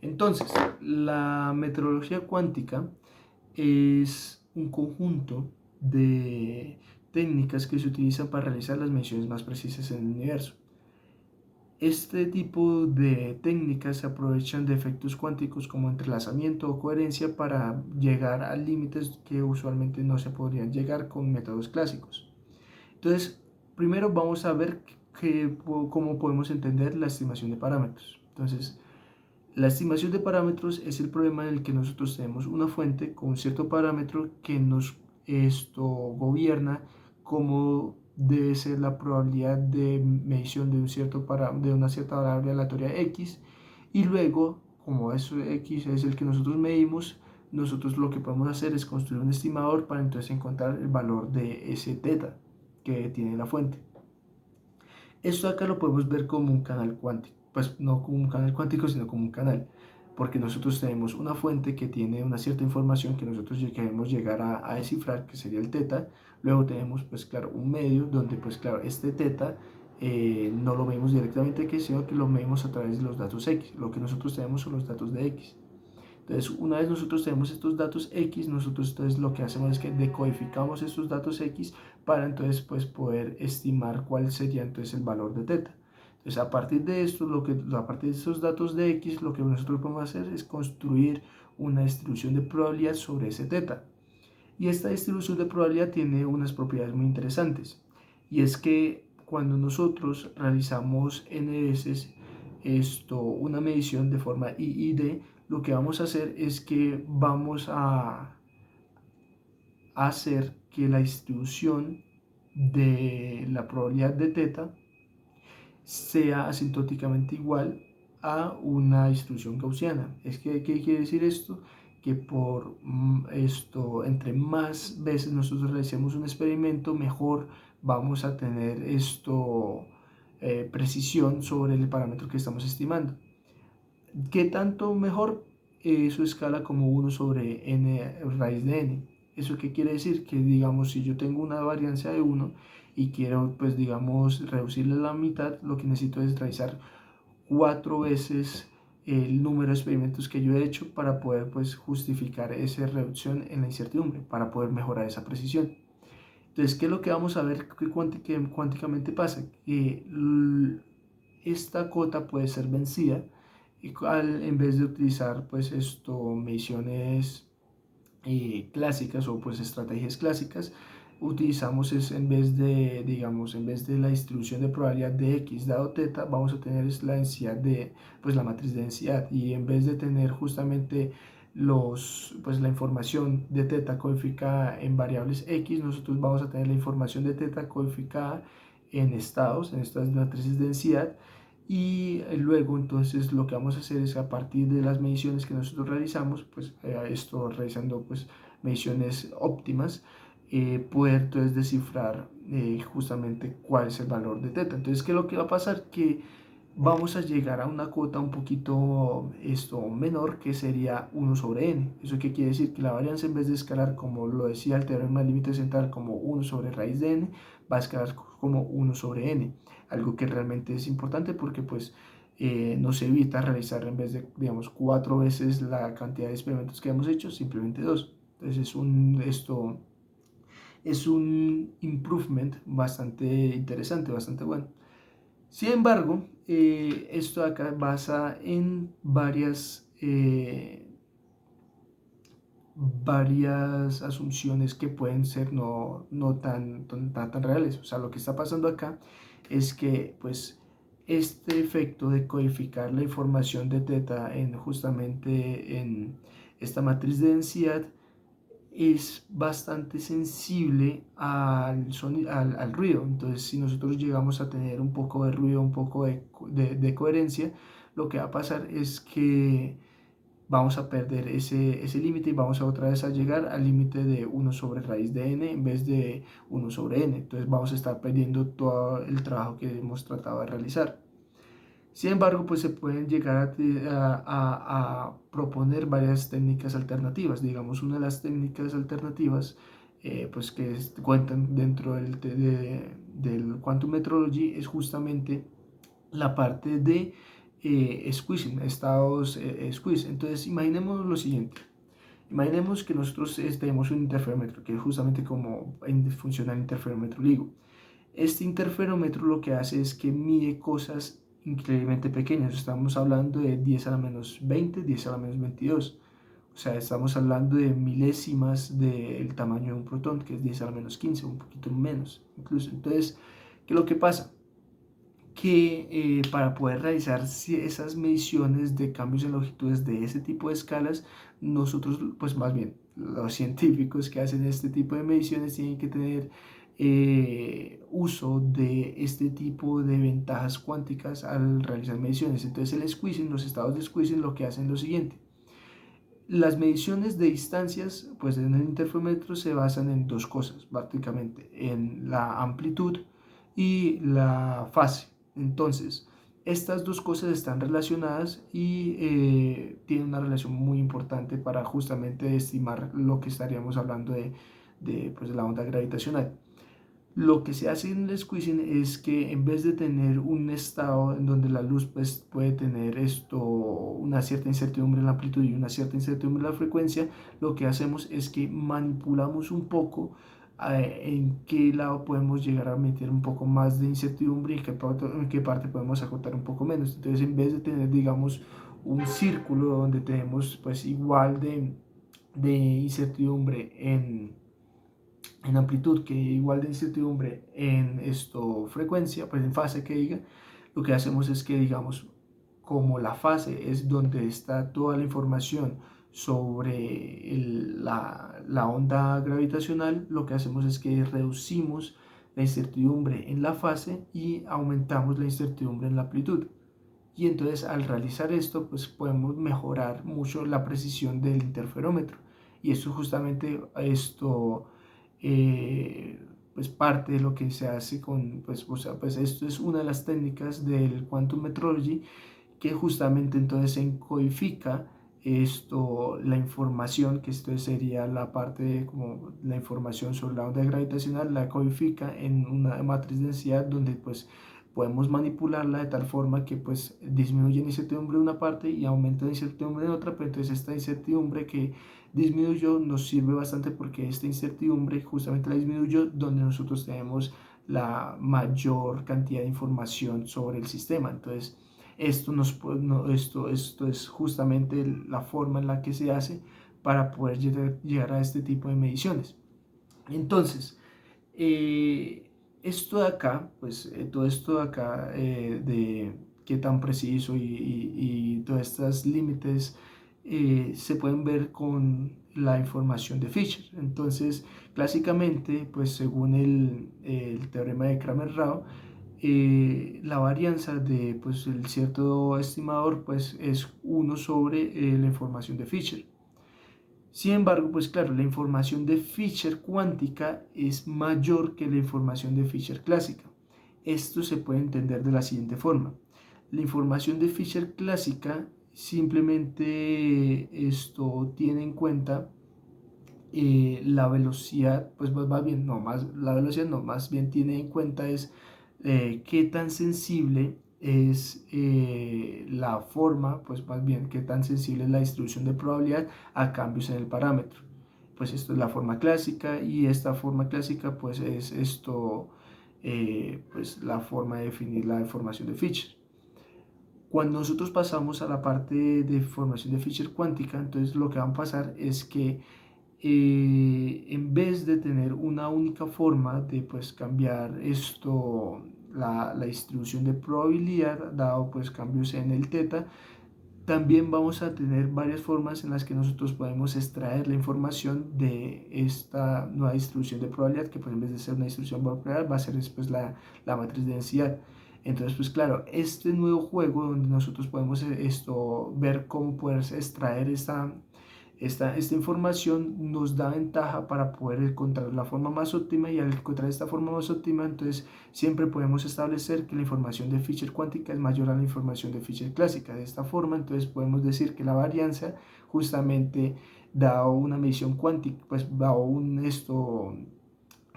Entonces, la metrología cuántica es un conjunto de técnicas que se utilizan para realizar las mediciones más precisas en el universo. Este tipo de técnicas se aprovechan de efectos cuánticos como entrelazamiento o coherencia para llegar a límites que usualmente no se podrían llegar con métodos clásicos. Entonces, primero vamos a ver cómo podemos entender la estimación de parámetros. Entonces, la estimación de parámetros es el problema en el que nosotros tenemos una fuente con un cierto parámetro que nos gobierna cómo debe ser la probabilidad de medición de una cierta variable aleatoria x, y luego, como eso x es el que nosotros medimos, nosotros lo que podemos hacer es construir un estimador para entonces encontrar el valor de ese teta que tiene la fuente. Esto acá lo podemos ver como un canal cuántico, pues no como un canal cuántico, sino como un canal, porque nosotros tenemos una fuente que tiene una cierta información que nosotros queremos llegar a descifrar, que sería el teta. Luego tenemos, pues claro, un medio donde, pues claro, este teta no lo medimos directamente aquí, sino que lo medimos a través de los datos x. Lo que nosotros tenemos son los datos de x. Entonces, una vez nosotros tenemos estos datos X, nosotros entonces lo que hacemos es que decodificamos estos datos X para entonces pues poder estimar cuál sería entonces el valor de teta. Entonces, a partir de esto, a partir de estos datos de X, lo que nosotros podemos hacer es construir una distribución de probabilidad sobre ese teta. Y esta distribución de probabilidad tiene unas propiedades muy interesantes. Y es que cuando nosotros realizamos n veces una medición de forma IID, lo que vamos a hacer es que vamos a hacer que la distribución de la probabilidad de teta sea asintóticamente igual a una distribución gaussiana. ¿Qué quiere decir esto? Que entre más veces nosotros realicemos un experimento, mejor vamos a tener precisión sobre el parámetro que estamos estimando. ¿Qué tanto mejor? Eso escala como 1 sobre n raíz de n. ¿Eso qué quiere decir? Que digamos, si yo tengo una varianza de 1 y quiero, pues digamos, reducirle a la mitad, lo que necesito es realizar 4 veces el número de experimentos que yo he hecho para poder, pues, justificar esa reducción en la incertidumbre, para poder mejorar esa precisión. Entonces, ¿qué es lo que vamos a ver que cuánticamente pasa? Que esta cota puede ser vencida y en vez de utilizar pues mediciones clásicas o pues estrategias clásicas, utilizamos en vez de, digamos, en vez de la distribución de probabilidad de x dado teta, vamos a tener la densidad de, pues la matriz de densidad, y en vez de tener justamente la información de teta codificada en variables x, nosotros vamos a tener la información de teta codificada en estados, en estas matrices de densidad. Y luego entonces lo que vamos a hacer es, a partir de las mediciones que nosotros realizamos, pues realizando pues mediciones óptimas, poder entonces descifrar justamente cuál es el valor de teta. Entonces, ¿qué es lo que va a pasar? Que vamos a llegar a una cota un poquito menor, que sería 1 sobre n. ¿Eso qué quiere decir? Que la varianza, en vez de escalar, como lo decía el teorema del límite central, como 1 sobre raíz de n, va a escalar como 1 sobre n. Algo que realmente es importante porque pues nos evita realizar, en vez de, digamos, 4 veces la cantidad de experimentos que hemos hecho, simplemente 2. Entonces es un improvement bastante interesante, bastante bueno. Sin embargo, esto acá basa en varias asunciones que pueden ser no tan reales. O sea, lo que está pasando acá es que pues este efecto de codificar la información de teta justamente en esta matriz de densidad es bastante sensible al ruido. Entonces, si nosotros llegamos a tener un poco de ruido, un poco de coherencia, lo que va a pasar es que vamos a perder ese límite y vamos a otra vez a llegar al límite de 1 sobre raíz de n en vez de 1 sobre n. Entonces vamos a estar perdiendo todo el trabajo que hemos tratado de realizar. Sin embargo, pues se pueden llegar a proponer varias técnicas alternativas. Digamos, una de las técnicas alternativas pues que cuentan dentro del Quantum Metrology es justamente la parte de squeezing, estados squeeze. Entonces imaginemos lo siguiente. Imaginemos que nosotros tenemos un interferómetro, que es justamente como funciona el interferómetro LIGO. Este interferómetro lo que hace es que mide cosas increíblemente pequeñas. Estamos hablando de 10 a la menos 20, 10 a la menos 22. O sea, estamos hablando de milésimas del tamaño de un protón, que es 10 a la menos 15, un poquito menos incluso. Entonces, ¿qué es lo que pasa? Que para poder realizar esas mediciones de cambios en longitudes de ese tipo de escalas, nosotros, pues más bien, los científicos que hacen este tipo de mediciones tienen que tener uso de este tipo de ventajas cuánticas al realizar mediciones. Entonces el squeezing, los estados de squeezing lo que hacen es lo siguiente. Las mediciones de distancias, pues en el interferómetro se basan en dos cosas, básicamente, en la amplitud y la fase. Entonces, estas dos cosas están relacionadas y tienen una relación muy importante para justamente estimar lo que estaríamos hablando pues, de la onda gravitacional. Lo que se hace en el squeezing es que en vez de tener un estado en donde la luz pues, puede tener una cierta incertidumbre en la amplitud y una cierta incertidumbre en la frecuencia, lo que hacemos es que manipulamos un poco en qué lado podemos llegar a meter un poco más de incertidumbre y en qué parte podemos acotar un poco menos. Entonces, en vez de tener, digamos, un círculo donde tenemos pues igual de incertidumbre en amplitud que igual de incertidumbre en frecuencia, pues en fase que diga, lo que hacemos es que digamos, como la fase es donde está toda la información sobre la onda gravitacional, lo que hacemos es que reducimos la incertidumbre en la fase y aumentamos la incertidumbre en la amplitud. Y entonces al realizar esto, pues podemos mejorar mucho la precisión del interferómetro. Y eso justamente eh, pues parte de lo que se hace pues, o sea, pues esto es una de las técnicas del quantum metrology que justamente entonces se codifica la información, que esto sería la parte de como la información sobre la onda gravitacional, la codifica en una matriz de densidad donde pues podemos manipularla de tal forma que pues disminuye la incertidumbre de una parte y aumenta la incertidumbre de otra, pero entonces esta incertidumbre que disminuyó nos sirve bastante porque esta incertidumbre justamente la disminuyó donde nosotros tenemos la mayor cantidad de información sobre el sistema. Entonces, esto es justamente la forma en la que se hace para poder llegar a este tipo de mediciones. Entonces, esto de acá, pues todo esto de acá de qué tan preciso y todos estos límites se pueden ver con la información de Fisher. Entonces, clásicamente, pues según el teorema de Cramer-Rao, la varianza de pues, el cierto estimador pues, es 1 sobre la información de Fisher. Sin embargo, pues claro, la información de Fisher cuántica es mayor que la información de Fisher clásica. Esto se puede entender de la siguiente forma. La información de Fisher clásica simplemente esto tiene en cuenta la velocidad, pues más bien, no, más la velocidad no, más bien tiene en cuenta es qué tan sensible es la forma, pues más bien qué tan sensible es la distribución de probabilidad a cambios en el parámetro. Pues esto es la forma clásica y esta forma clásica pues es pues la forma de definir la deformación de Fisher. Cuando nosotros pasamos a la parte de formación de Fisher cuántica, entonces lo que va a pasar es que en vez de tener una única forma de pues cambiar la distribución de probabilidad, dado pues cambios en el teta, también vamos a tener varias formas en las que nosotros podemos extraer la información de esta nueva distribución de probabilidad, que pues en vez de ser una distribución probabilidad va a ser después la matriz de densidad. Entonces, pues claro, este nuevo juego donde nosotros podemos ver cómo poder extraer esta información nos da ventaja para poder encontrar la forma más óptima y al encontrar esta forma más óptima, entonces siempre podemos establecer que la información de Fisher cuántica es mayor a la información de Fisher clásica. De esta forma, entonces podemos decir que la varianza justamente dado una medición cuántica, pues dado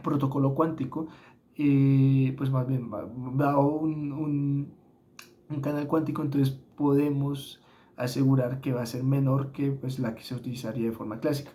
protocolo cuántico, pues más bien dado un canal cuántico, entonces podemos asegurar que va a ser menor que pues, la que se utilizaría de forma clásica.